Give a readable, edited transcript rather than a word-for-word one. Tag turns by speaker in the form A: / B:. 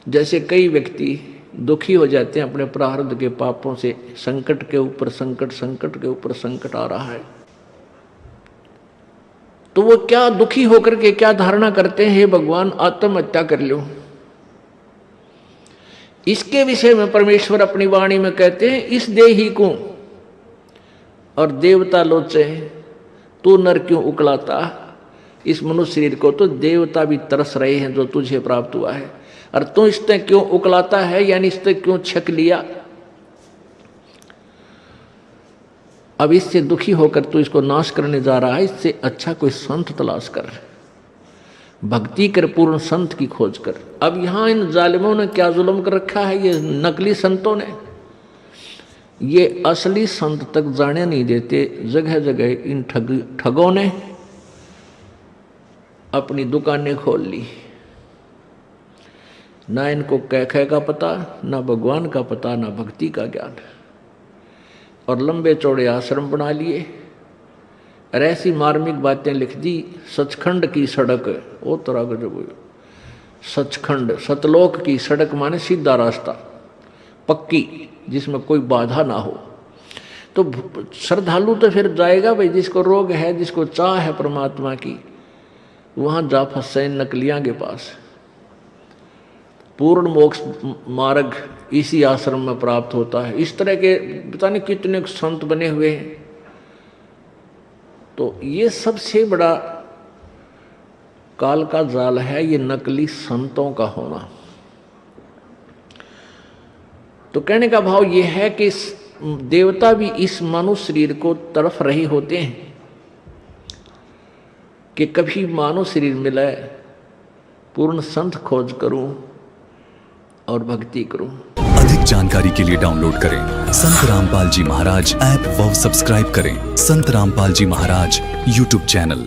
A: जैसे कई व्यक्ति दुखी हो जाते हैं अपने प्रारब्ध के पापों से, संकट के ऊपर संकट, संकट के ऊपर संकट आ रहा है, तो वो क्या दुखी होकर के क्या धारणा करते हैं, हे भगवान आत्महत्या कर लो। इसके विषय में परमेश्वर अपनी वाणी में कहते हैं, इस देही को और देवता लोचे तू नर क्यों उकलाता। इस मनुष्य शरीर को तो देवता भी तरस रहे हैं जो तुझे प्राप्त हुआ है, और तू इससे क्यों उकलाता है, यानी इससे क्यों छक लिया। अब इससे दुखी होकर तू इसको नाश करने जा रहा है, इससे अच्छा कोई संत तलाश कर, भक्ति कर, पूर्ण संत की खोज कर। अब यहां इन जालिमों ने क्या जुल्म कर रखा है, ये नकली संतों ने, ये असली संत तक जाने नहीं देते। जगह जगह इन ठगों ने अपनी दुकानें खोल ली, ना इनको कह का पता, ना भगवान का पता, ना भक्ति का ज्ञान, और लंबे चौड़े आश्रम बना लिए और ऐसी मार्मिक बातें लिख दी। सचखंड की सड़क, वो तरह का जो सचखंड, सतलोक की सड़क माने सीधा रास्ता, पक्की, जिसमें कोई बाधा ना हो। तो श्रद्धालु तो फिर जाएगा भाई, जिसको रोग है, जिसको चाह है परमात्मा की, वहां जा फंसे नकलियां के पास। पूर्ण मोक्ष मार्ग इसी आश्रम में प्राप्त होता है। इस तरह के पता नहीं कितने संत बने हुए हैं। तो ये सबसे बड़ा काल का जाल है, ये नकली संतों का होना। तो कहने का भाव ये है कि देवता भी इस मानव शरीर को तड़फ रहे होते हैं कि कभी मानव शरीर मिले, पूर्ण संत खोज करूं और भक्ति करूं।
B: अधिक जानकारी के लिए डाउनलोड करें संत रामपाल जी महाराज ऐप व सब्सक्राइब करें संत रामपाल जी महाराज यूट्यूब चैनल।